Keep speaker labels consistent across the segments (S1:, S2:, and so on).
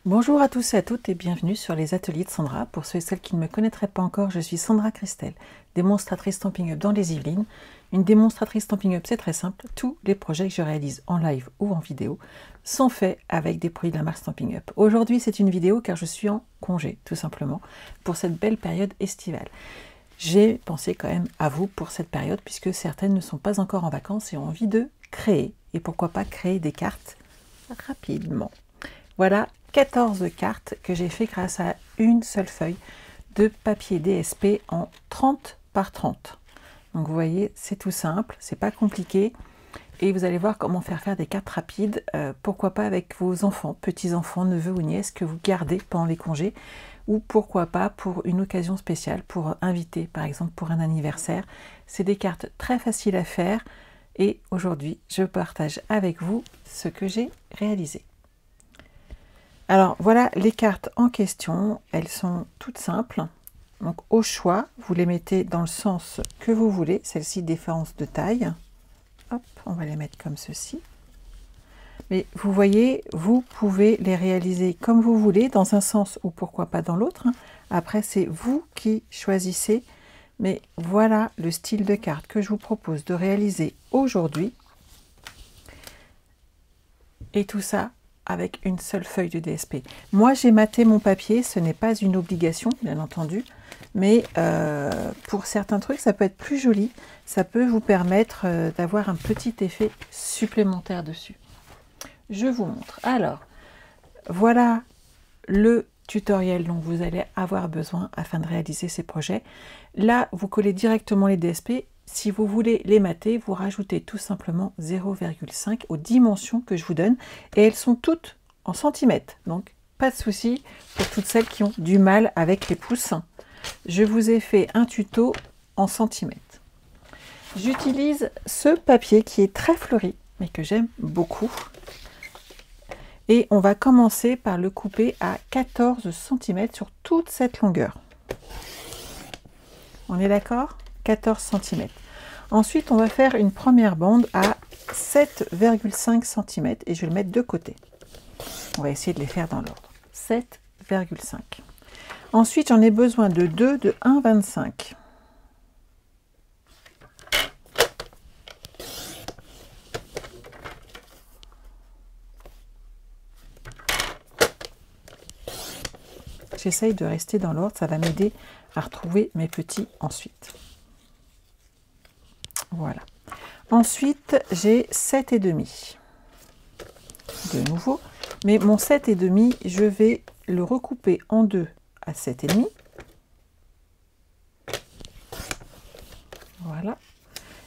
S1: Bonjour à tous et à toutes et bienvenue sur les ateliers de Sandra. Pour ceux et celles qui ne me connaîtraient pas encore, je suis Sandra Christel, démonstratrice Stampin' Up dans les Yvelines. Une démonstratrice Stampin' Up, c'est très simple. Tous les projets que je réalise en live ou en vidéo sont faits avec des produits de la marque Stampin' Up. Aujourd'hui, c'est une vidéo car je suis en congé, tout simplement, pour cette belle période estivale. J'ai pensé quand même à vous pour cette période puisque certaines ne sont pas encore en vacances et ont envie de créer. Et pourquoi pas créer des cartes rapidement. Voilà 14 cartes que j'ai fait grâce à une seule feuille de papier DSP en 30 par 30. Donc vous voyez, c'est tout simple, c'est pas compliqué. Et vous allez voir comment faire des cartes rapides, pourquoi pas avec vos enfants, petits-enfants, neveux ou nièces que vous gardez pendant les congés, ou pourquoi pas pour une occasion spéciale, pour inviter par exemple pour un anniversaire. C'est des cartes très faciles à faire et aujourd'hui je partage avec vous ce que j'ai réalisé. Alors voilà les cartes en question, elles sont toutes simples. Donc au choix, vous les mettez dans le sens que vous voulez, celle-ci différence de taille. Hop, on va les mettre comme ceci. Mais vous voyez, vous pouvez les réaliser comme vous voulez, dans un sens ou pourquoi pas dans l'autre. Après, c'est vous qui choisissez. Mais voilà le style de carte que je vous propose de réaliser aujourd'hui. Et tout ça avec une seule feuille de DSP. Moi, j'ai maté mon papier, ce n'est pas une obligation, bien entendu, mais pour certains trucs, ça peut être plus joli, ça peut vous permettre d'avoir un petit effet supplémentaire dessus. Je vous montre. Alors, voilà le tutoriel dont vous allez avoir besoin afin de réaliser ces projets. Là, vous collez directement les DSP. Si vous voulez les mater, vous rajoutez tout simplement 0,5 aux dimensions que je vous donne. Et elles sont toutes en centimètres. Donc, pas de souci pour toutes celles qui ont du mal avec les pouces. Je vous ai fait un tuto en centimètres. J'utilise ce papier qui est très fleuri, mais que j'aime beaucoup. Et on va commencer par le couper à 14 cm sur toute cette longueur. On est d'accord? 14 cm. Ensuite, on va faire une première bande à 7,5 cm et je vais le mettre de côté. On va essayer de les faire dans l'ordre. 7,5. Ensuite, j'en ai besoin de 2 de 1,25. J'essaye de rester dans l'ordre, ça va m'aider à retrouver mes petits ensuite. Voilà. Ensuite, j'ai 7,5. De nouveau, mais mon 7,5, je vais le recouper en deux à 7,5. Voilà.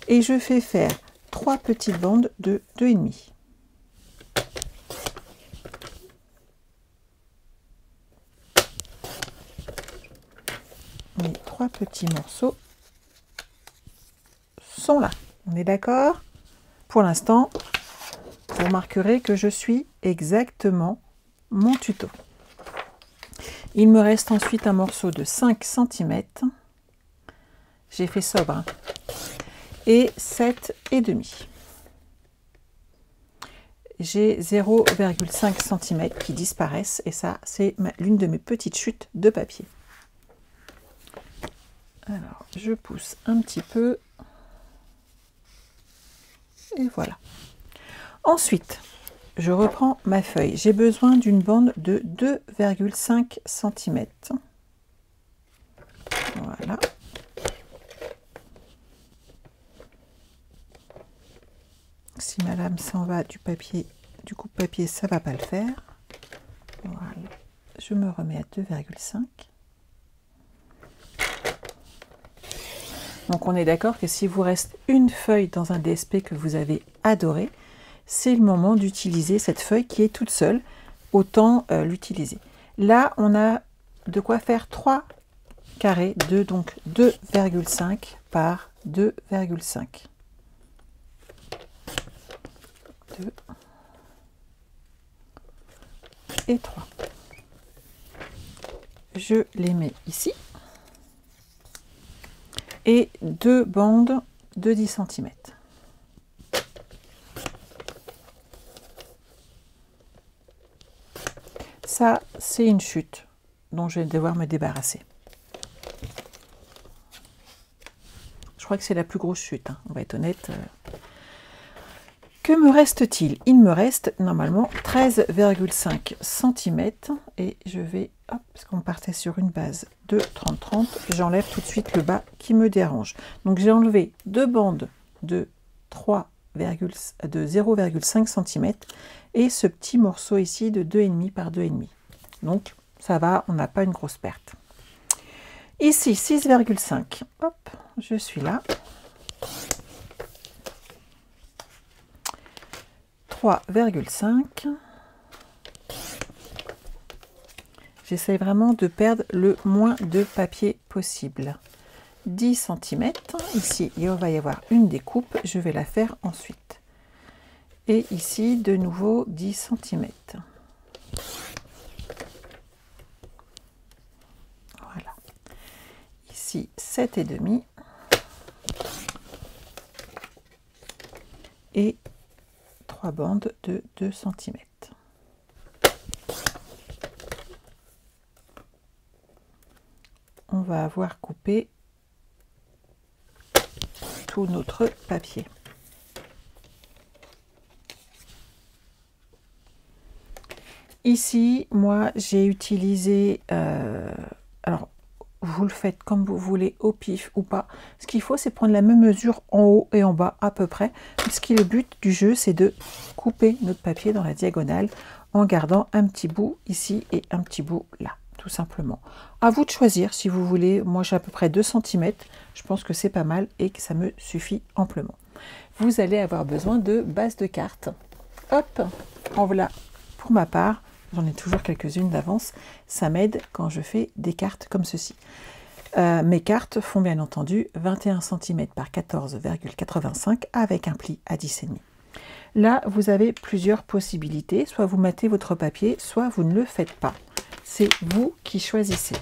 S1: Et je fais faire 3 petites bandes de 2,5. Mes 3 petits morceaux sont là. On est d'accord? Pour l'instant, vous remarquerez que je suis exactement mon tuto. Il me reste ensuite un morceau de 5 cm. J'ai fait sobre. Hein, et 7,5. J'ai 0,5 cm qui disparaissent et ça, c'est l'une de mes petites chutes de papier. Alors, je pousse un petit peu. Et voilà. Ensuite, je reprends ma feuille. J'ai besoin d'une bande de 2,5 cm. Voilà. Si ma lame s'en va du papier, du coupe-papier, ça ne va pas le faire. Voilà. Je me remets à 2,5. Donc on est d'accord que si vous reste une feuille dans un DSP que vous avez adoré, c'est le moment d'utiliser cette feuille qui est toute seule, autant l'utiliser. Là, on a de quoi faire 3 carrés de donc 2,5 par 2,5. 2 et 3. Je les mets ici. Et 2 bandes de 10 cm. Ça, c'est une chute dont je vais devoir me débarrasser. Je crois que c'est la plus grosse chute, hein, on va être honnête. Que me reste-t-il? Il me reste normalement 13,5 cm et je vais, hop, parce qu'on partait sur une base de 30-30, j'enlève tout de suite le bas qui me dérange. Donc j'ai enlevé deux bandes de 0,5 cm et ce petit morceau ici de 2,5 par 2,5. Donc ça va, on n'a pas une grosse perte. Ici 6,5, hop, je suis là. 3,5. J'essaie vraiment de perdre le moins de papier possible. 10 cm. Ici, il va y avoir une découpe. Je vais la faire ensuite. Et ici, de nouveau, 10 cm. Voilà. Ici, 7,5. Et 3 bandes de 2 cm. On va avoir coupé tout notre papier. Ici, moi, j'ai utilisé, alors, vous le faites comme vous voulez, au pif ou pas. Ce qu'il faut, c'est prendre la même mesure en haut et en bas à peu près. Puisque le but du jeu, c'est de couper notre papier dans la diagonale en gardant un petit bout ici et un petit bout là, tout simplement. À vous de choisir si vous voulez. Moi, j'ai à peu près 2 cm. Je pense que c'est pas mal et que ça me suffit amplement. Vous allez avoir besoin de bases de cartes. Hop, en voilà pour ma part. J'en ai toujours quelques-unes d'avance. Ça m'aide quand je fais des cartes comme ceci. Mes cartes font bien entendu 21 cm par 14,85 avec un pli à 10,5. Là, vous avez plusieurs possibilités. Soit vous mettez votre papier, soit vous ne le faites pas. C'est vous qui choisissez.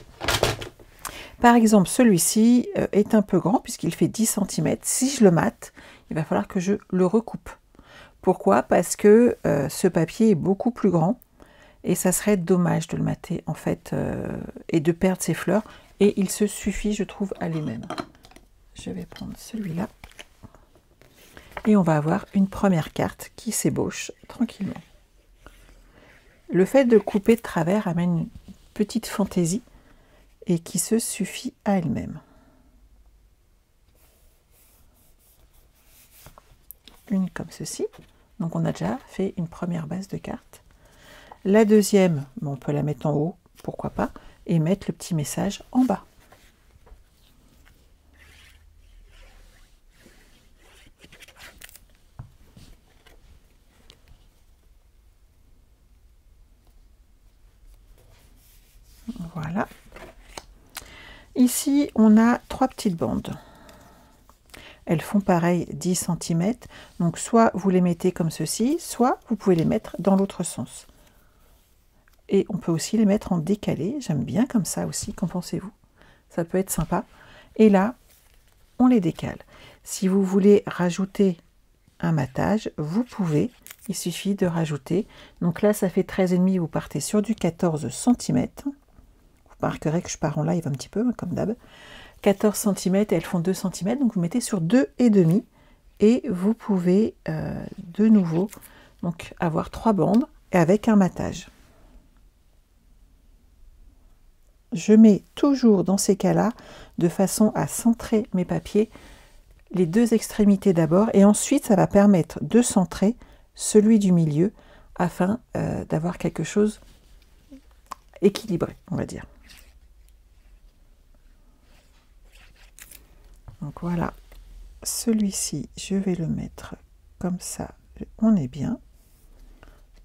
S1: Par exemple, celui-ci est un peu grand puisqu'il fait 10 cm. Si je le mate, il va falloir que je le recoupe. Pourquoi? Parce que ce papier est beaucoup plus grand. Et ça serait dommage de le mater en fait et de perdre ses fleurs. Et il se suffit, je trouve, à lui-même. Je vais prendre celui-là. Et on va avoir une première carte qui s'ébauche tranquillement. Le fait de couper de travers amène une petite fantaisie et qui se suffit à elle-même. Une comme ceci. Donc on a déjà fait une première base de cartes. La deuxième, on peut la mettre en haut, pourquoi pas, et mettre le petit message en bas. Voilà. Ici, on a 3 petites bandes. Elles font pareil 10 cm. Donc soit vous les mettez comme ceci, soit vous pouvez les mettre dans l'autre sens. Et on peut aussi les mettre en décalé. J'aime bien comme ça aussi, qu'en pensez-vous? Ça peut être sympa. Et là, on les décale. Si vous voulez rajouter un matage, vous pouvez. Il suffit de rajouter. Donc là, ça fait 13,5. Vous partez sur du 14 cm. Vous remarquerez que je pars en live un petit peu, comme d'hab. 14 cm et elles font 2 cm. Donc vous mettez sur 2,5. Et vous pouvez de nouveau donc, avoir 3 bandes et avec un matage. Je mets toujours dans ces cas-là de façon à centrer mes papiers, les deux extrémités d'abord, et ensuite ça va permettre de centrer celui du milieu afin d'avoir quelque chose équilibré, on va dire. Donc voilà, celui-ci, je vais le mettre comme ça, on est bien.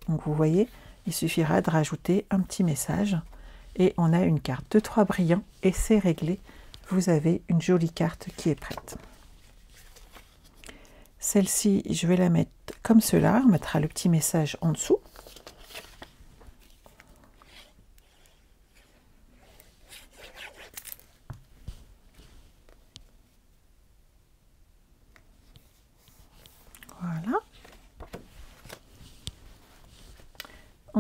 S1: Donc vous voyez, il suffira de rajouter un petit message. Et on a une carte de 3 brillants et c'est réglé. Vous avez une jolie carte qui est prête. Celle-ci, je vais la mettre comme cela. On mettra le petit message en dessous. Voilà.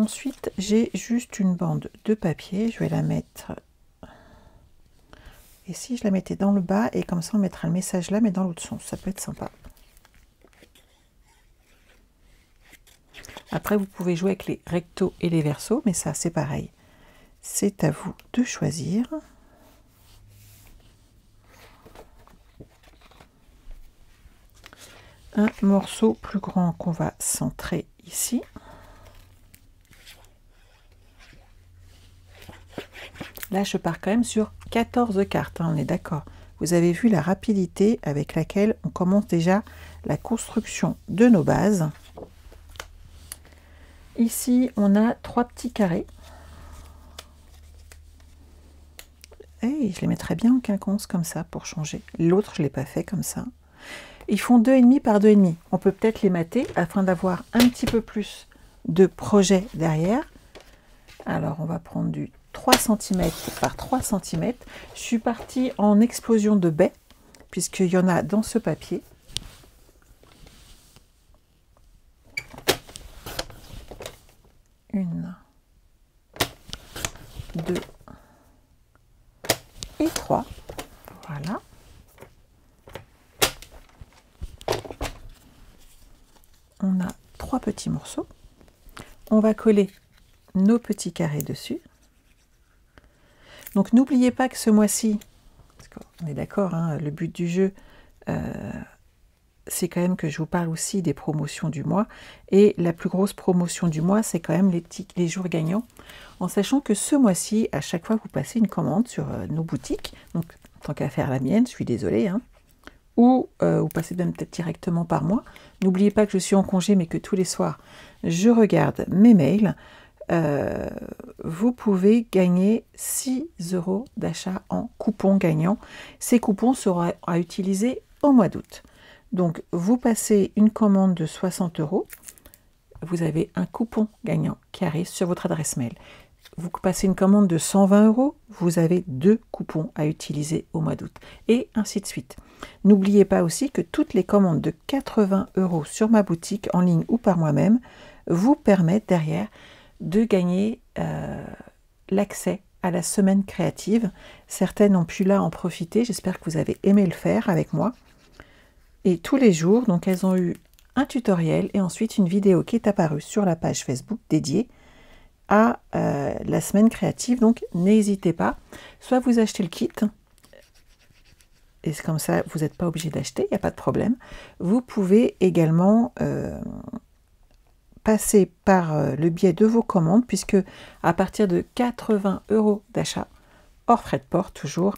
S1: Ensuite, j'ai juste une bande de papier. Je vais la mettre... Et si je la mettais dans le bas, et comme ça on mettra le message là, mais dans l'autre sens, ça peut être sympa. Après, vous pouvez jouer avec les rectos et les versos, mais ça c'est pareil. C'est à vous de choisir. Un morceau plus grand qu'on va centrer ici. Là, je pars quand même sur 14 cartes, hein, on est d'accord. Vous avez vu la rapidité avec laquelle on commence déjà la construction de nos bases. Ici, on a 3 petits carrés. Et je les mettrais bien en quinconce comme ça pour changer. L'autre, je ne l'ai pas fait comme ça. Ils font 2,5 par 2,5. On peut peut-être les mater afin d'avoir un petit peu plus de projet derrière. Alors, on va prendre du 3 cm par 3 cm. Je suis partie en explosion de baies, puisqu'il y en a dans ce papier. Une, 2 et 3. Voilà. On a 3 petits morceaux. On va coller nos petits carrés dessus. Donc n'oubliez pas que ce mois-ci, on est d'accord, hein, le but du jeu, c'est quand même que je vous parle aussi des promotions du mois. Et la plus grosse promotion du mois, c'est quand même les jours gagnants. En sachant que ce mois-ci, à chaque fois que vous passez une commande sur nos boutiques, donc tant qu'à faire la mienne, je suis désolée, hein, ou vous passez même peut-être directement par mois, n'oubliez pas que je suis en congé, mais que tous les soirs, je regarde mes mails. Vous pouvez gagner 6 € d'achat en coupons gagnants. Ces coupons seront à utiliser au mois d'août. Donc, vous passez une commande de 60 €, vous avez un coupon gagnant qui arrive sur votre adresse mail. Vous passez une commande de 120 €, vous avez 2 coupons à utiliser au mois d'août, et ainsi de suite. N'oubliez pas aussi que toutes les commandes de 80 € sur ma boutique, en ligne ou par moi-même, vous permettent derrière de gagner l'accès à la semaine créative. Certaines ont pu là en profiter, j'espère que vous avez aimé le faire avec moi. Et tous les jours, donc elles ont eu un tutoriel et ensuite une vidéo qui est apparue sur la page Facebook dédiée à la semaine créative. Donc n'hésitez pas, soit vous achetez le kit, et c'est comme ça, vous n'êtes pas obligé d'acheter, il n'y a pas de problème. Vous pouvez également passer par le biais de vos commandes, puisque à partir de 80 € d'achat, hors frais de port toujours,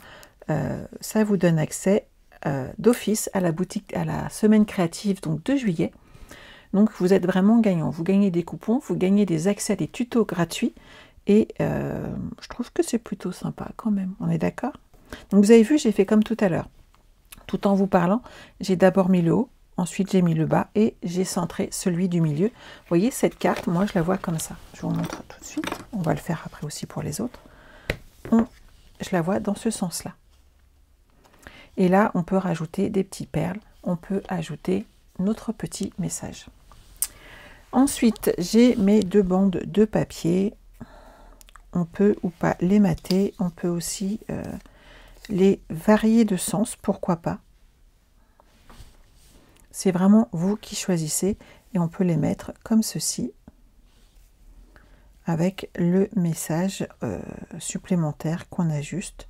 S1: ça vous donne accès d'office à la boutique, à la semaine créative donc de juillet. Donc vous êtes vraiment gagnant, vous gagnez des coupons, vous gagnez des accès à des tutos gratuits, et je trouve que c'est plutôt sympa quand même, on est d'accord? Donc vous avez vu, j'ai fait comme tout à l'heure, tout en vous parlant, j'ai d'abord mis le haut, ensuite j'ai mis le bas et j'ai centré celui du milieu. Vous voyez cette carte, moi je la vois comme ça, je vous montre tout de suite, on va le faire après aussi pour les autres. Je la vois dans ce sens là. Et là, on peut rajouter des petites perles, on peut ajouter notre petit message. Ensuite, j'ai mes 2 bandes de papier. On peut ou pas les mater, on peut aussi les varier de sens, pourquoi pas. C'est vraiment vous qui choisissez, et on peut les mettre comme ceci, avec le message supplémentaire qu'on ajuste.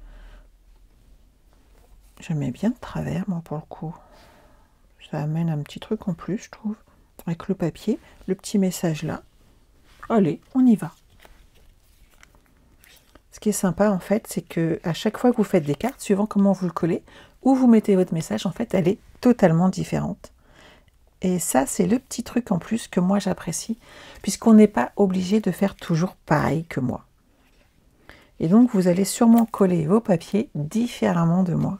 S1: Je mets bien de travers, moi, pour le coup. Ça amène un petit truc en plus, je trouve. Avec le papier, le petit message là. Allez, on y va. Ce qui est sympa, en fait, c'est que à chaque fois que vous faites des cartes, suivant comment vous le collez, où vous mettez votre message, en fait, elle est totalement différente. Et ça, c'est le petit truc en plus que moi, j'apprécie, puisqu'on n'est pas obligé de faire toujours pareil que moi. Et donc, vous allez sûrement coller vos papiers différemment de moi.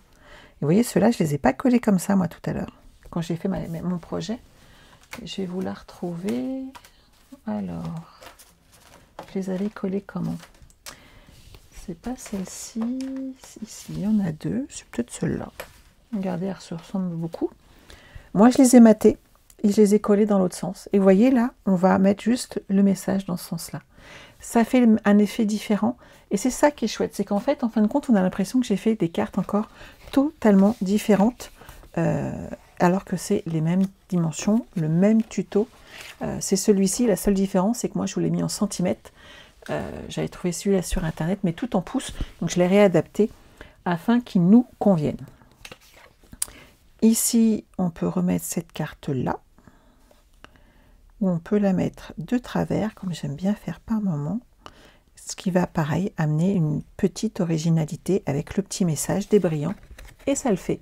S1: Et vous voyez, ceux-là, je ne les ai pas collés comme ça, moi, tout à l'heure. Quand j'ai fait mon projet, je vais vous la retrouver. Alors, je les avais collés comment? C'est pas celle-ci. Ici, il y en a 2. C'est peut-être celle-là. Regardez, elle se ressemble beaucoup. Moi, je les ai matés. et je les ai collés dans l'autre sens. Et vous voyez là, on va mettre juste le message dans ce sens-là. Ça fait un effet différent et c'est ça qui est chouette. C'est qu'en fait, en fin de compte, on a l'impression que j'ai fait des cartes encore totalement différentes alors que c'est les mêmes dimensions, le même tuto. C'est celui-ci, la seule différence, c'est que moi, je vous l'ai mis en centimètres. J'avais trouvé celui-là sur Internet, mais tout en pouces. Donc, je l'ai réadapté afin qu'il nous convienne. Ici, on peut remettre cette carte-là, ou on peut la mettre de travers, comme j'aime bien faire par moment, ce qui va, pareil, amener une petite originalité avec le petit message des brillants, et ça le fait.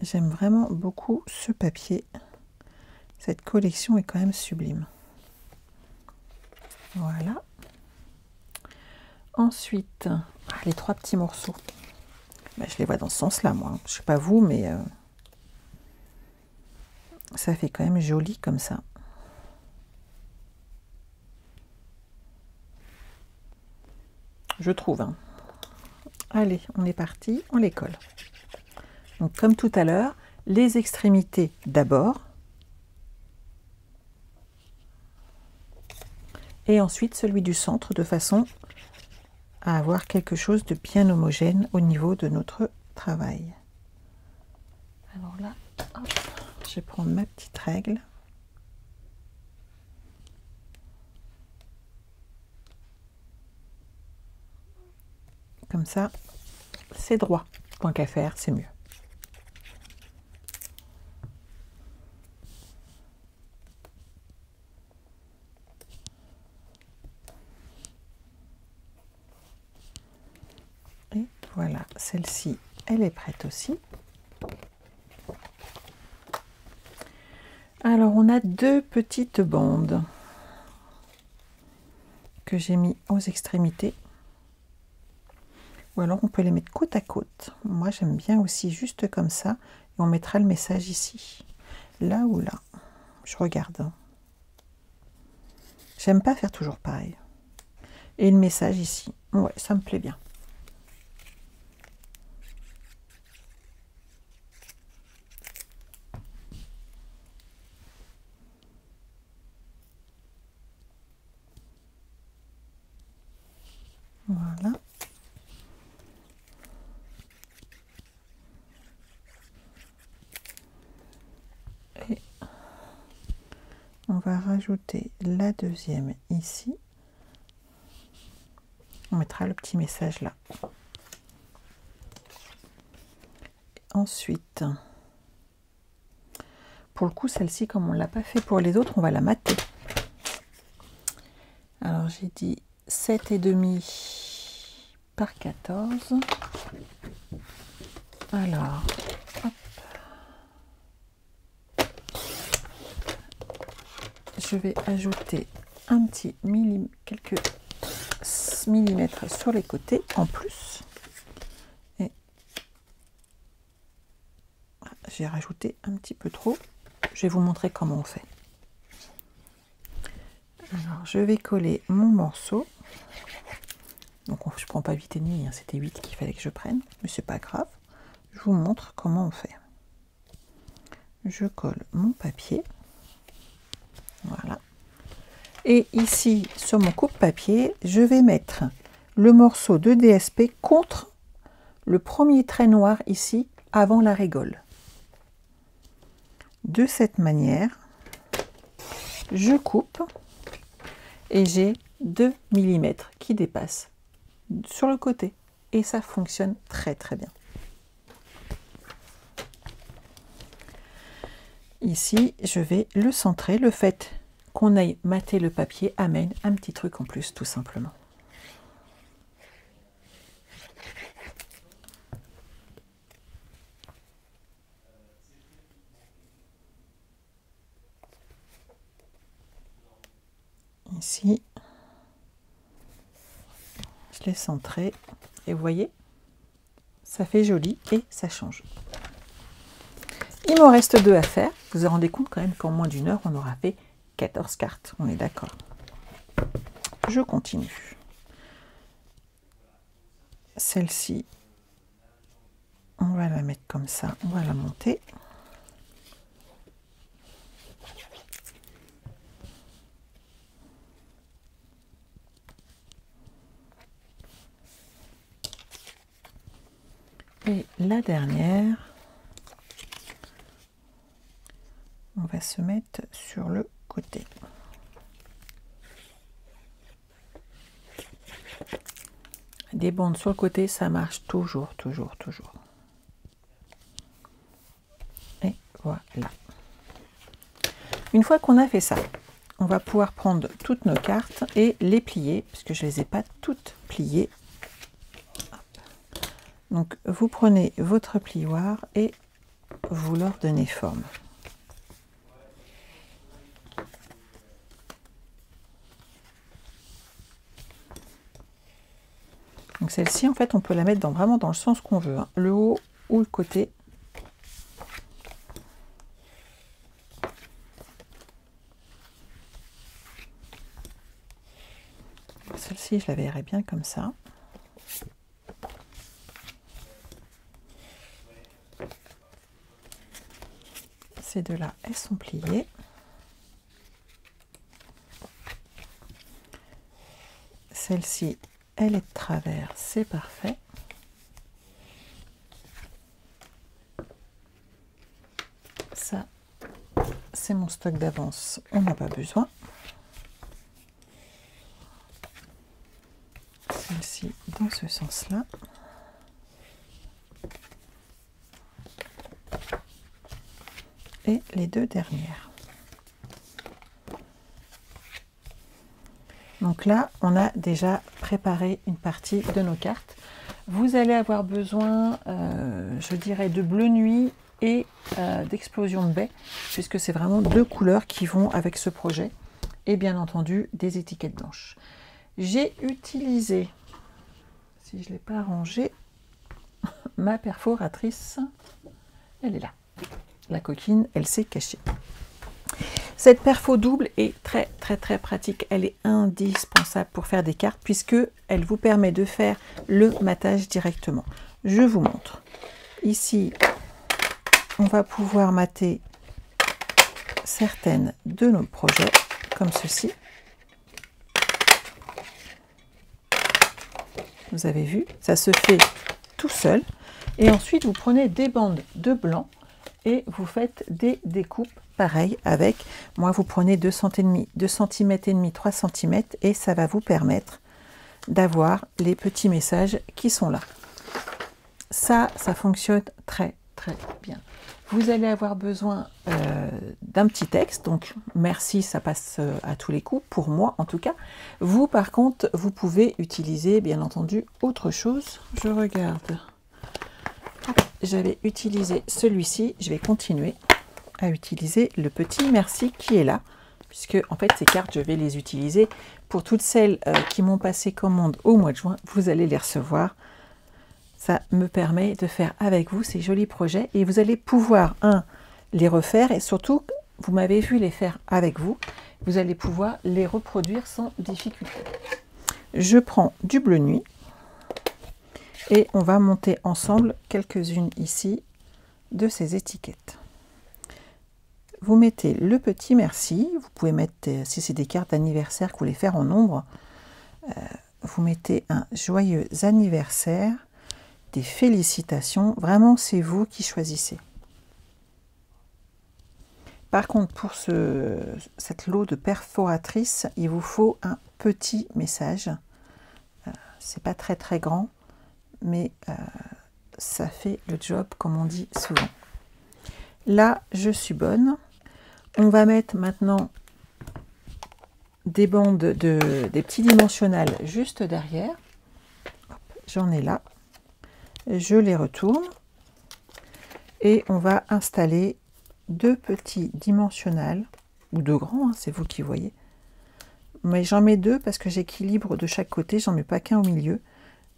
S1: J'aime vraiment beaucoup ce papier. Cette collection est quand même sublime. Voilà. Ensuite, les 3 petits morceaux. Ben, je les vois dans ce sens-là, moi. Je ne sais pas vous, mais ça fait quand même joli comme ça. Je trouve. Hein. Allez, on est parti, on les colle. Donc, comme tout à l'heure, les extrémités d'abord. Et ensuite, celui du centre, de façon à avoir quelque chose de bien homogène au niveau de notre travail. Alors là, hop, je vais prendre ma petite règle. Comme ça, c'est droit. Tant qu'à faire, c'est mieux. Et voilà, celle-ci, elle est prête aussi. Alors, on a 2 petites bandes que j'ai mis aux extrémités. Ou alors, on peut les mettre côte à côte. Moi, j'aime bien aussi juste comme ça. Et on mettra le message ici. Là ou là. Je regarde. J'aime pas faire toujours pareil. Et le message ici. Ouais, ça me plaît bien. Voilà. Et on va rajouter la deuxième ici. On mettra le petit message là. Ensuite, pour le coup, celle-ci, comme on ne l'a pas fait pour les autres, on va la mater. Alors, j'ai dit 7,5 par 14. Alors, hop. Je vais ajouter un petit quelques millimètres sur les côtés en plus. Et j'ai rajouté un petit peu trop. Je vais vous montrer comment on fait. Alors, je vais coller mon morceau. Donc, je ne prends pas 8,5, hein, c'était 8 qu'il fallait que je prenne, mais c'est pas grave. Je vous montre comment on fait. Je colle mon papier. Voilà. Et ici, sur mon coupe-papier, je vais mettre le morceau de DSP contre le premier trait noir ici, avant la régole. De cette manière, je coupe et j'ai 2 mm qui dépassent sur le côté. Et ça fonctionne très très bien. Ici, je vais le centrer. Le fait qu'on aille mater le papier amène un petit truc en plus, tout simplement. Ici, je l'ai centré et vous voyez, ça fait joli et ça change. Il m'en reste 2 à faire. Vous vous rendez compte quand même qu'en moins d'1 heure, on aura fait 14 cartes. On est d'accord. Je continue. Celle-ci, On va la mettre comme ça, on va la monter. Et la dernière, on va se mettre sur le côté. Des bandes sur le côté, ça marche toujours, toujours, toujours. Et voilà. Une fois qu'on a fait ça, on va pouvoir prendre toutes nos cartes et les plier, puisque je ne les ai pas toutes pliées. Donc vous prenez votre plioir et vous leur donnez forme. Donc celle-ci, en fait, on peut la mettre vraiment dans le sens qu'on veut, hein, le haut ou le côté. Celle-ci, je la verrai bien comme ça. Ces deux-là, elles sont pliées. Celle-ci, elle est de travers, c'est parfait. Ça, c'est mon stock d'avance, on n'a pas besoin. Celle-ci, dans ce sens-là. Et les deux dernières. Donc là, on a déjà préparé une partie de nos cartes. Vous allez avoir besoin, je dirais, de bleu nuit et d'explosion de baie, puisque c'est vraiment deux couleurs qui vont avec ce projet. Et bien entendu, des étiquettes blanches. J'ai utilisé, si je ne l'ai pas rangée, ma perforatrice. Elle est là. La coquine, elle s'est cachée. Cette perfo double est très très pratique, elle est indispensable pour faire des cartes puisque elle vous permet de faire le matage directement. Je vous montre. Ici, on va pouvoir mater certaines de nos projets comme ceci. Vous avez vu, ça se fait tout seul. Et ensuite, vous prenez des bandes de blanc et vous faites des découpes. Pareil avec, moi vous prenez 2 cm, 2 cm et demi, 3 cm et ça va vous permettre d'avoir les petits messages qui sont là. Ça fonctionne très bien. Vous allez avoir besoin d'un petit texte, donc merci, ça passe à tous les coups, pour moi en tout cas. Vous par contre, vous pouvez utiliser bien entendu autre chose. Je regarde, j'avais utilisé celui-ci, je vais continuer à utiliser le petit merci qui est là, puisque en fait ces cartes je vais les utiliser pour toutes celles qui m'ont passé commande au mois de juin. Vous allez les recevoir, ça me permet de faire avec vous ces jolis projets et vous allez pouvoir les refaire et surtout vous m'avez vu les faire avec vous, vous allez pouvoir les reproduire sans difficulté. Je prends du bleu nuit et on va monter ensemble quelques-unes ici de ces étiquettes. Vous mettez le petit merci, vous pouvez mettre, si c'est des cartes d'anniversaire que vous voulez faire en nombre, vous mettez un joyeux anniversaire, des félicitations, vraiment c'est vous qui choisissez. Par contre pour cette lot de perforatrices, il vous faut un petit message, c'est pas très grand, mais ça fait le job comme on dit souvent. Là je suis bonne. On va mettre maintenant des bandes des petits dimensionnels juste derrière. J'en ai là. Je les retourne. Et on va installer deux petits dimensionnels, ou deux grands, hein, c'est vous qui voyez. Mais j'en mets deux parce que j'équilibre de chaque côté, j'en mets pas qu'un au milieu.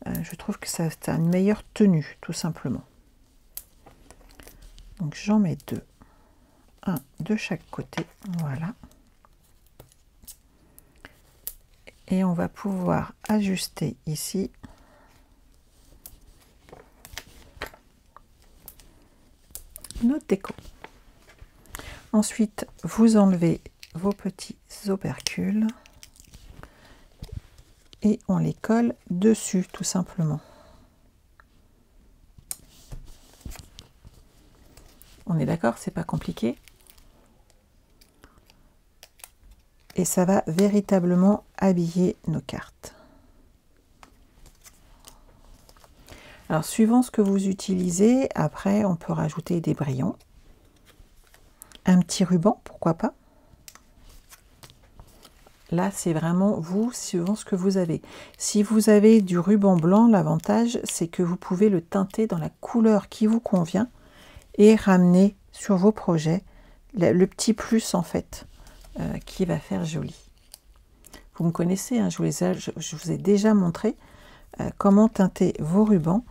S1: Je trouve que ça a une meilleure tenue, tout simplement. Donc j'en mets deux. Un de chaque côté, voilà. Et on va pouvoir ajuster ici notre déco. Ensuite, vous enlevez vos petits opercules et on les colle dessus tout simplement. On est d'accord, c'est pas compliqué. Et ça va véritablement habiller nos cartes. Alors, suivant ce que vous utilisez, après, on peut rajouter des brillants. Un petit ruban, pourquoi pas. Là, c'est vraiment vous, suivant ce que vous avez. Si vous avez du ruban blanc, l'avantage, c'est que vous pouvez le teinter dans la couleur qui vous convient et ramener sur vos projets le petit plus, en fait, qui va faire joli. Vous me connaissez, hein, je vous ai déjà montré comment teinter vos rubans.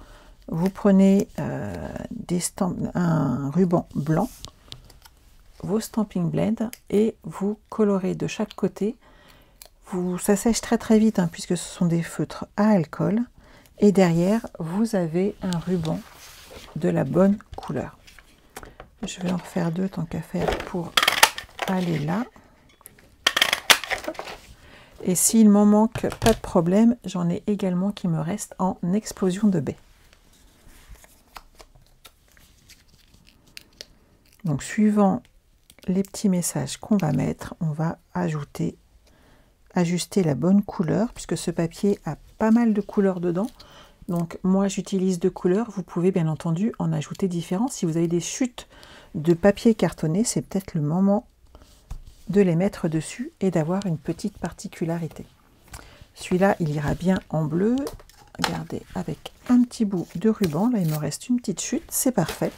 S1: Vous prenez un ruban blanc, vos Stampin' Blend et vous colorez de chaque côté. Ça sèche très très vite, hein, puisque ce sont des feutres à alcool. Et derrière, vous avez un ruban de la bonne couleur. Je vais en refaire deux tant qu'à faire pour aller là. Et s'il m'en manque, pas de problème, j'en ai également qui me restent en explosion de baie. Donc, suivant les petits messages qu'on va mettre, on va ajuster la bonne couleur, puisque ce papier a pas mal de couleurs dedans. Donc, moi, j'utilise 2 couleurs. Vous pouvez, bien entendu, en ajouter différents. Si vous avez des chutes de papier cartonné, c'est peut-être le moment de les mettre dessus et d'avoir une petite particularité. Celui-là, il ira bien en bleu. Regardez, avec un petit bout de ruban. Là, il me reste une petite chute. C'est parfait.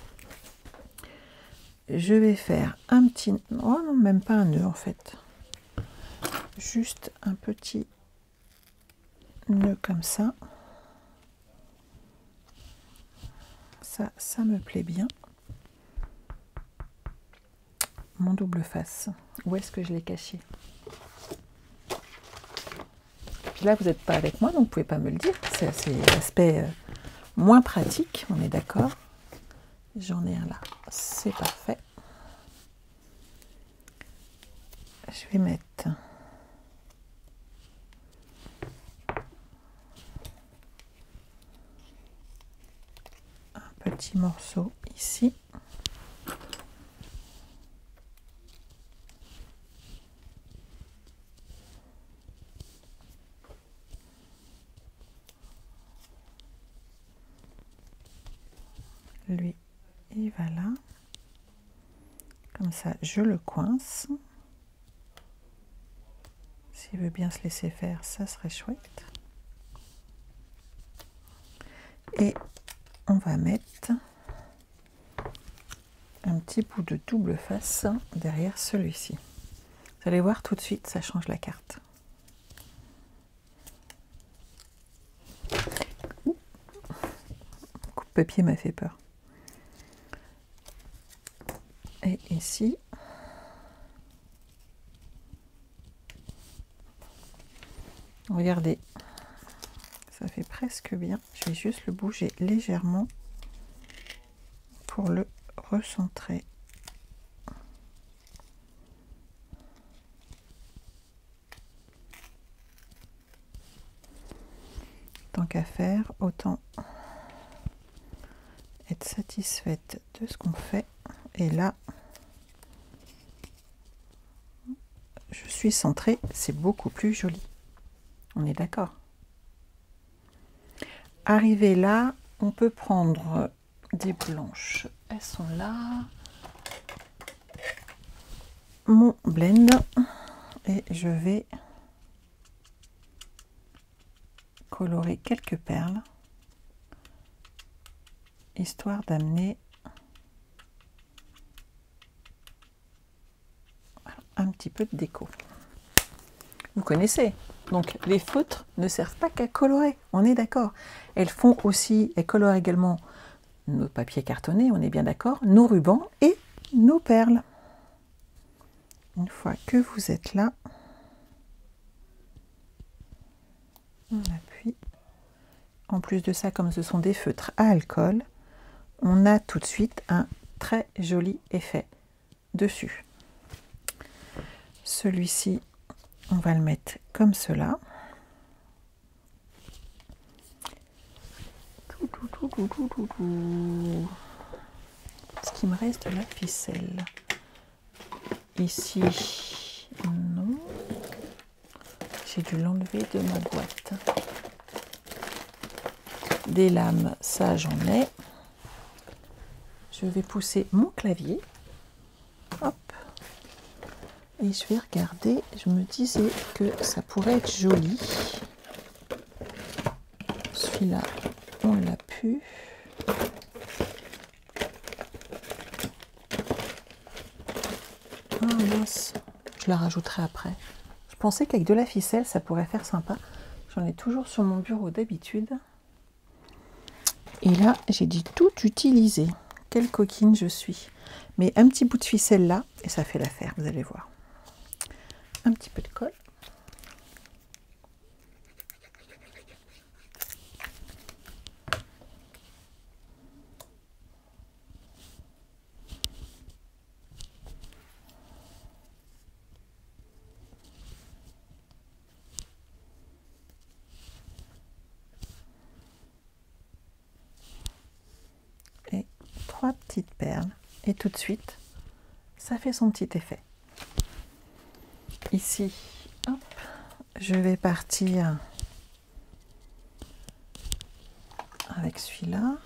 S1: Je vais faire un petit... Oh non, même pas un nœud, en fait. Juste un petit nœud comme ça. Ça me plaît bien. Mon double face. Où est-ce que je l'ai caché? Puis là, vous n'êtes pas avec moi, donc vous ne pouvez pas me le dire. C'est l'aspect moins pratique, on est d'accord. J'en ai un là. C'est parfait. Je vais mettre un petit morceau ici. Lui, il va là. Comme ça, je le coince. S'il veut bien se laisser faire, ça serait chouette. Et on va mettre un petit bout de double face derrière celui-ci. Vous allez voir tout de suite, ça change la carte. Le coupe-papier m'a fait peur. Et ici, regardez, ça fait presque bien. Je vais juste le bouger légèrement pour le recentrer. Tant qu'à faire, autant être satisfaite de ce qu'on fait. Et là, je suis centrée, c'est beaucoup plus joli. On est d'accord? Arrivé là, on peut prendre des blanches. Elles sont là. Mon blend. Et je vais colorer quelques perles, histoire d'amener un petit peu de déco. Vous connaissez, donc les feutres ne servent pas qu'à colorer, on est d'accord. Elles colorent également nos papiers cartonnés, on est bien d'accord, nos rubans et nos perles. Une fois que vous êtes là, on appuie. En plus de ça, comme ce sont des feutres à alcool, on a tout de suite un très joli effet dessus. Celui-ci, on va le mettre comme cela. Est-ce qu'il me reste de la ficelle? Ici, non. J'ai dû l'enlever de ma boîte. Des lames, ça j'en ai. Je vais pousser mon clavier. Hop. Et je vais regarder. Je me disais que ça pourrait être joli. Celui-là, on l'a pu. Ah mince, je la rajouterai après. Je pensais qu'avec de la ficelle, ça pourrait faire sympa. J'en ai toujours sur mon bureau d'habitude. Et là, j'ai dit tout utiliser. Quelle coquine je suis. Mais un petit bout de ficelle là, et ça fait l'affaire, vous allez voir. Un petit peu de colle. Et 3 petites perles. Et tout de suite, ça fait son petit effet. Ici, hop, je vais partir avec celui-là.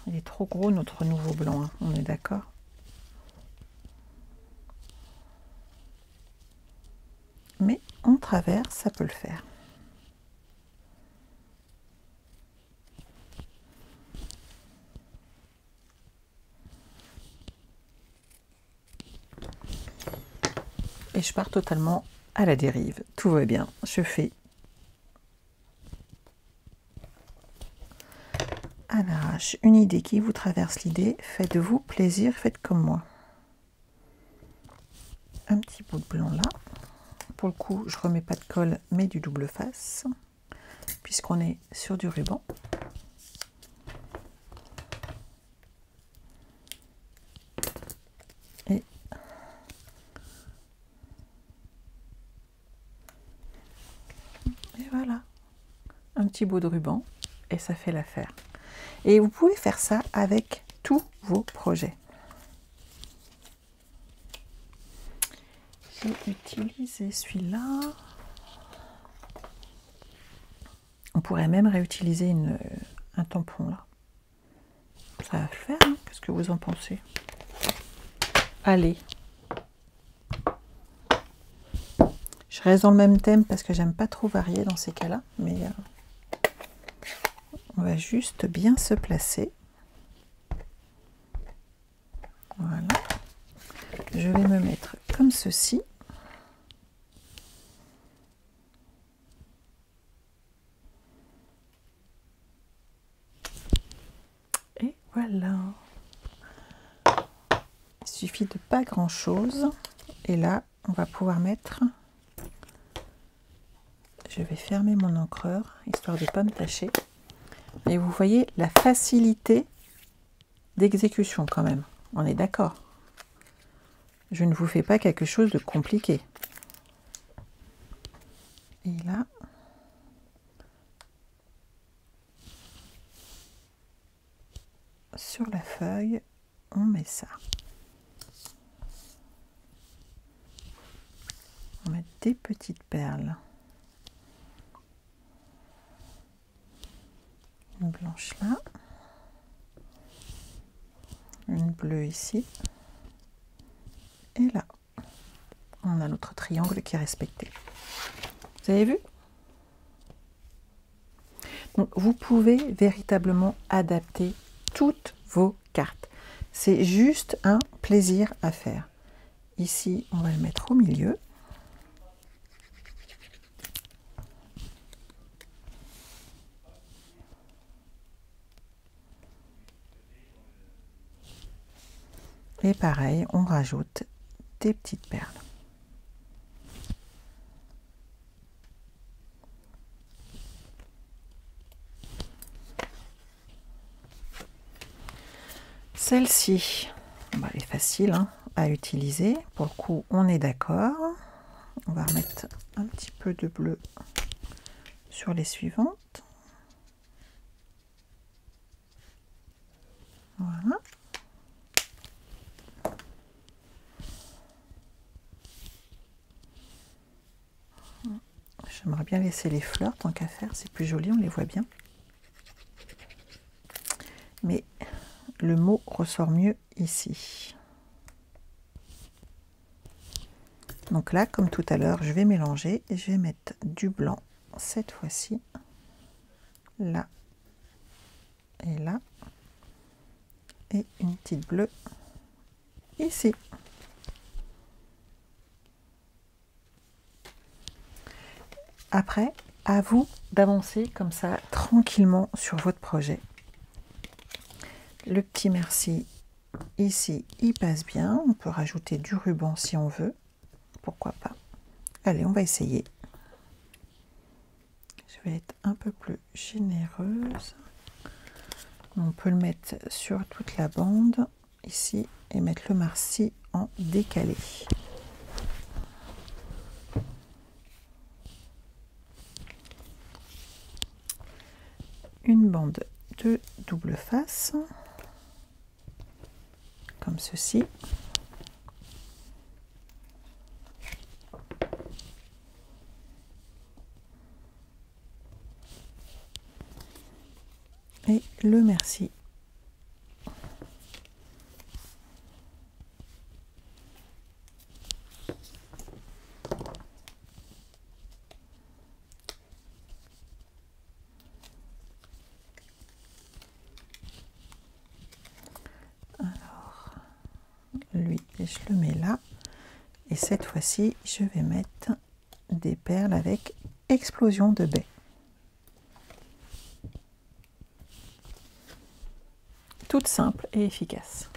S1: Il est trop gros notre nouveau blanc, hein, on est d'accord? Mais en travers, ça peut le faire. Et je pars totalement à la dérive. Tout va bien. Je fais à l'arrache une idée qui vous traverse l'idée. Faites-vous plaisir, faites comme moi. Un petit bout de blanc là. Pour le coup, je remets pas de colle, mais du double face, puisqu'on est sur du ruban. Et voilà, un petit bout de ruban et ça fait l'affaire. Et vous pouvez faire ça avec tous vos projets. J'ai utilisé celui-là. On pourrait même réutiliser un tampon là. Ça va le faire, hein? Qu'est-ce que vous en pensez? Allez. Je reste dans le même thème parce que j'aime pas trop varier dans ces cas-là, mais on va juste bien se placer. Voilà. Je vais me mettre comme ceci. Et voilà. Il suffit de pas grand-chose. Et là, on va pouvoir mettre... Je vais fermer mon encreur, histoire de ne pas me tâcher. Et vous voyez la facilité d'exécution quand même. On est d'accord. Je ne vous fais pas quelque chose de compliqué. Et là, sur la feuille, on met ça. On met des petites perles. Une blanche là. Une bleue ici. Et là, on a notre triangle qui est respecté. Vous avez vu? Donc, vous pouvez véritablement adapter toutes vos cartes. C'est juste un plaisir à faire. Ici, on va le mettre au milieu. Et pareil, on rajoute des petites perles. Celle-ci, bah, elle est facile hein, à utiliser. Pour le coup, on est d'accord. On va remettre un petit peu de bleu sur les suivantes. Voilà. J'aimerais bien laisser les fleurs, tant qu'à faire, c'est plus joli, on les voit bien. Mais le mot ressort mieux ici. Donc là, comme tout à l'heure, je vais mélanger et je vais mettre du blanc cette fois-ci, là et là, et une petite bleue ici. Après, à vous d'avancer comme ça, tranquillement sur votre projet. Le petit merci ici, il passe bien. On peut rajouter du ruban si on veut. Pourquoi pas. Allez, on va essayer. Je vais être un peu plus généreuse. On peut le mettre sur toute la bande ici et mettre le merci en décalé. Une bande de double face, comme ceci. Et le merci. Alors, lui, je le mets là. Et cette fois-ci, je vais mettre des perles avec explosion de baie. Toute simple et efficace.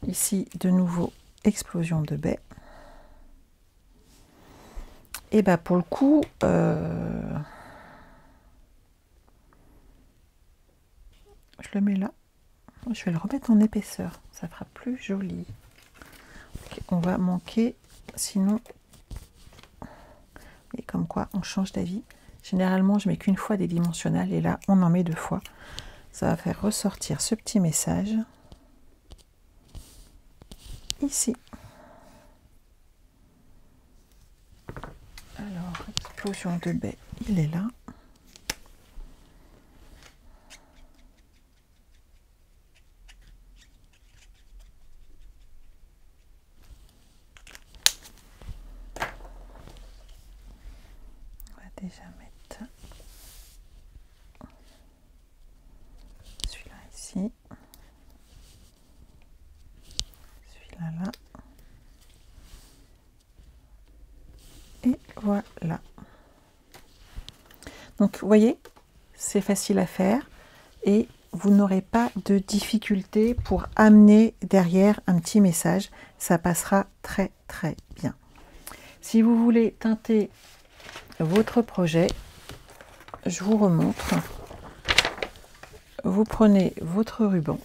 S1: Ici, de nouveau, explosion de baie. Et bah pour le coup, je le mets là. Je vais le remettre en épaisseur, ça fera plus joli. Okay, on va manquer, sinon, et comme quoi on change d'avis. Généralement, je mets qu'une fois des dimensionnels et là, on en met 2 fois. Ça va faire ressortir ce petit message ici. Alors, explosion de baie, il est là. On va déjà mettre celui-là ici. Celui-là là. Et voilà. Donc, vous voyez, c'est facile à faire et vous n'aurez pas de difficulté pour amener derrière un petit message. Ça passera très, très bien. Si vous voulez teinter votre projet, je vous remontre. Vous prenez votre ruban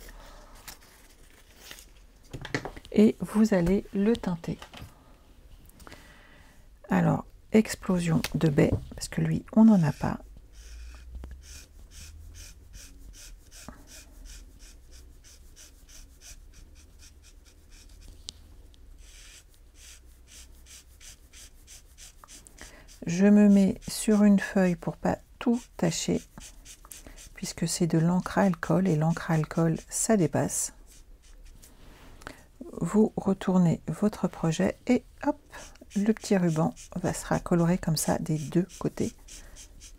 S1: et vous allez le teinter. Alors, explosion de baie, parce que lui, on n'en a pas. Je me mets sur une feuille pour pas tout tacher, puisque c'est de l'encre à alcool, et l'encre à alcool, ça dépasse. Vous retournez votre projet et hop, le petit ruban sera coloré comme ça des 2 côtés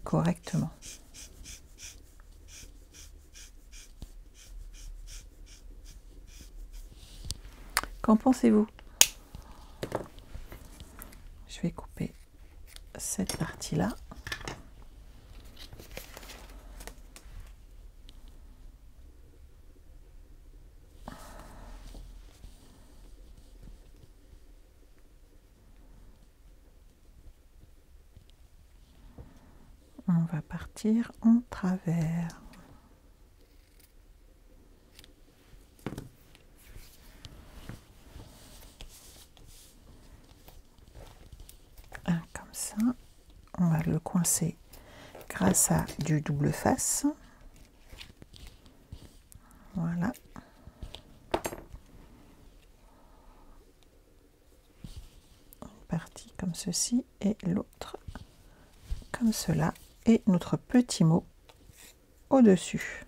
S1: correctement. Qu'en pensez-vous? Je vais couper cette partie-là. On va partir en travers. ça. On va le coincer grâce à du double face. Voilà. Une partie comme ceci et l'autre comme cela. Et notre petit mot au-dessus.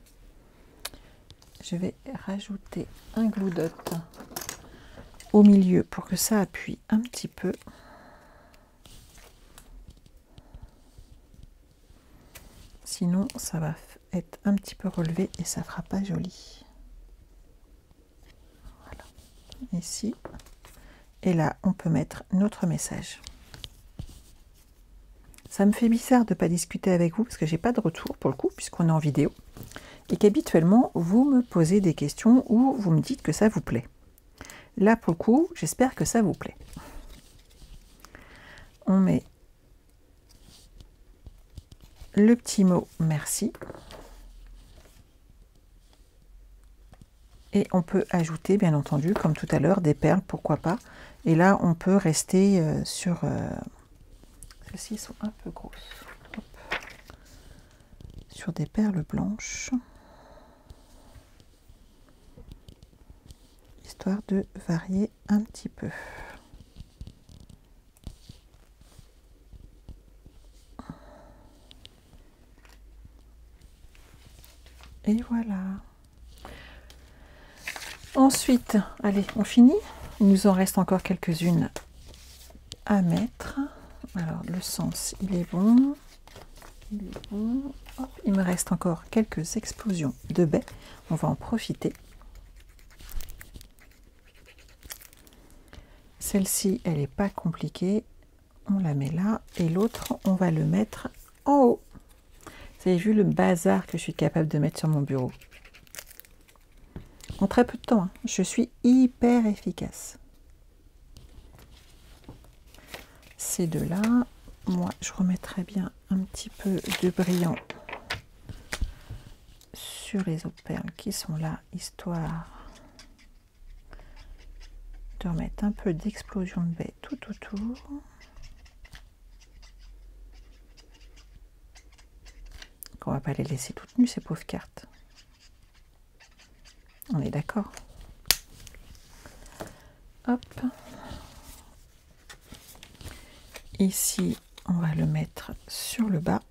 S1: Je vais rajouter un glue dot au milieu pour que ça appuie un petit peu. Sinon, ça va être un petit peu relevé et ça fera pas joli. Voilà. Ici. Et là, on peut mettre notre message. Ça me fait bizarre de ne pas discuter avec vous parce que j'ai pas de retour pour le coup, puisqu'on est en vidéo. Et qu'habituellement, vous me posez des questions ou vous me dites que ça vous plaît. Là, pour le coup, j'espère que ça vous plaît. On met le petit mot merci. Et on peut ajouter, bien entendu, comme tout à l'heure, des perles, pourquoi pas. Et là, on peut rester sur... Celles-ci sont un peu grosses. Hop. Sur des perles blanches. Histoire de varier un petit peu. Et voilà. Ensuite, allez, on finit. Il nous en reste encore quelques-unes à mettre. Alors, le sens, il est bon. Il est bon. Hop, il me reste encore quelques explosions de baies. On va en profiter. Celle-ci, elle n'est pas compliquée. On la met là. Et l'autre, on va le mettre en haut. Vous avez vu le bazar que je suis capable de mettre sur mon bureau. En très peu de temps, hein. Je suis hyper efficace. Ces deux-là, moi, je remettrai bien un petit peu de brillant sur les autres perles qui sont là, histoire de remettre un peu d'explosion de baie tout autour. On va pas les laisser toutes nues, ces pauvres cartes. On est d'accord? Hop. Ici, on va le mettre sur le bas.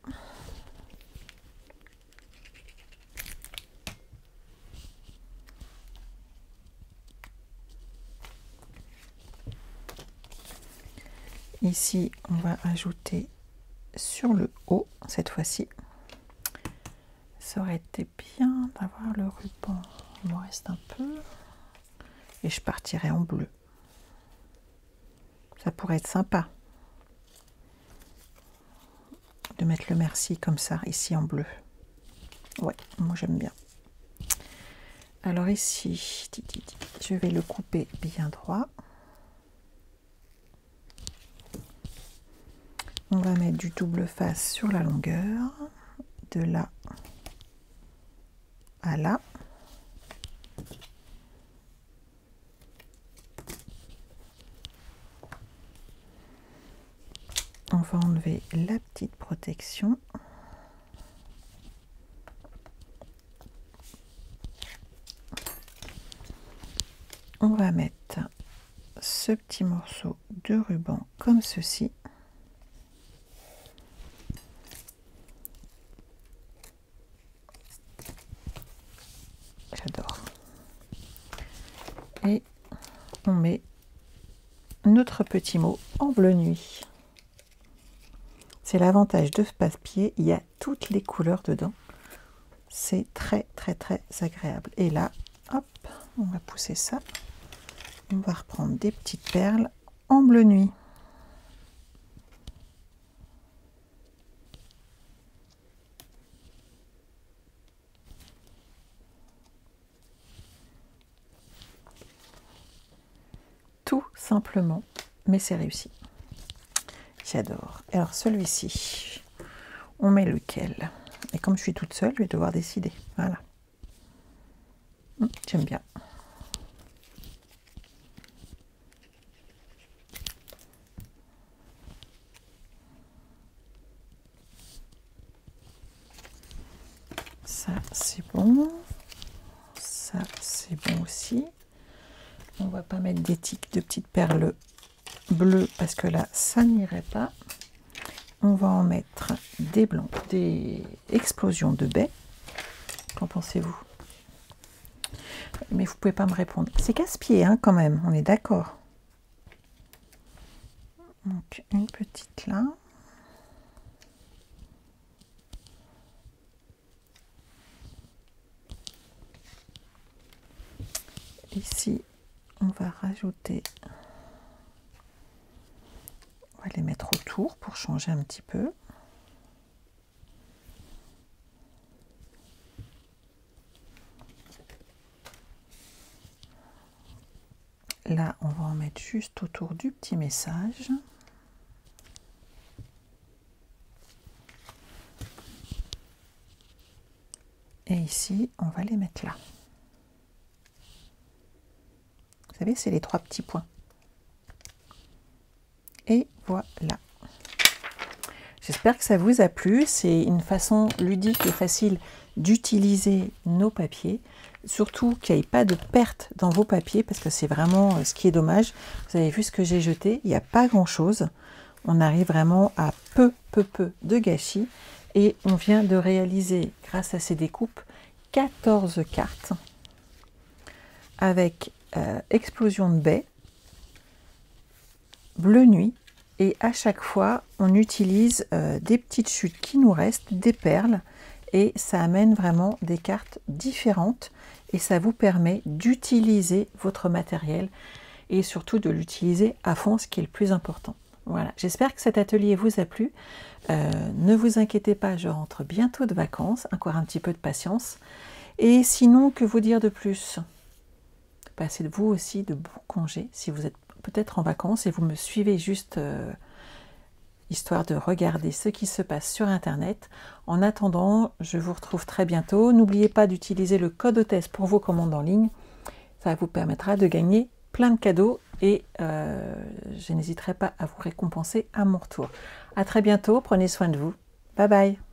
S1: Ici, on va ajouter sur le haut, cette fois-ci. Ça aurait été bien d'avoir le ruban. Il m'en reste un peu. Et je partirai en bleu. Ça pourrait être sympa de mettre le merci comme ça, ici en bleu. Ouais, moi j'aime bien. Alors ici, je vais le couper bien droit. On va mettre du double face sur la longueur, de là à là. On va enlever la petite protection. On va mettre ce petit morceau de ruban comme ceci. J'adore. Et on met notre petit mot en bleu nuit. C'est l'avantage de ce papier, il y a toutes les couleurs dedans. C'est très très très agréable. Et là, hop, on va pousser ça. On va reprendre des petites perles en bleu nuit. Tout simplement, mais c'est réussi. J'adore. Alors celui-ci, on met lequel? Et comme je suis toute seule, je vais devoir décider. Voilà. J'aime bien. Ça, c'est bon. Ça, c'est bon aussi. On va pas mettre des tiques de petites perles bleues parce que là, ça n'irait pas. On va en mettre des blancs, des explosions de baies. Qu'en pensez-vous? Mais vous pouvez pas me répondre. C'est casse-pied, hein, quand même. On est d'accord. Donc, une petite là. Ici, on va rajouter, on va les mettre autour pour changer un petit peu. Là, on va en mettre juste autour du petit message. Et ici, on va les mettre là. Vous savez, c'est les 3 petits points. Et voilà. J'espère que ça vous a plu. C'est une façon ludique et facile d'utiliser nos papiers. Surtout qu'il n'y ait pas de perte dans vos papiers, parce que c'est vraiment ce qui est dommage. Vous avez vu ce que j'ai jeté, il n'y a pas grand-chose. On arrive vraiment à peu de gâchis. Et on vient de réaliser, grâce à ces découpes, 14 cartes avec explosion de baies, bleu nuit, et à chaque fois on utilise des petites chutes qui nous restent, des perles, et ça amène vraiment des cartes différentes et ça vous permet d'utiliser votre matériel et surtout de l'utiliser à fond, ce qui est le plus important. Voilà, j'espère que cet atelier vous a plu. Ne vous inquiétez pas, je rentre bientôt de vacances, encore un petit peu de patience. Et sinon, que vous dire de plus? Passez vous aussi de bons congés, si vous êtes peut-être en vacances et vous me suivez juste histoire de regarder ce qui se passe sur Internet. En attendant, je vous retrouve très bientôt. N'oubliez pas d'utiliser le code hôtesse pour vos commandes en ligne. Ça vous permettra de gagner plein de cadeaux et je n'hésiterai pas à vous récompenser à mon retour. À très bientôt, prenez soin de vous. Bye bye.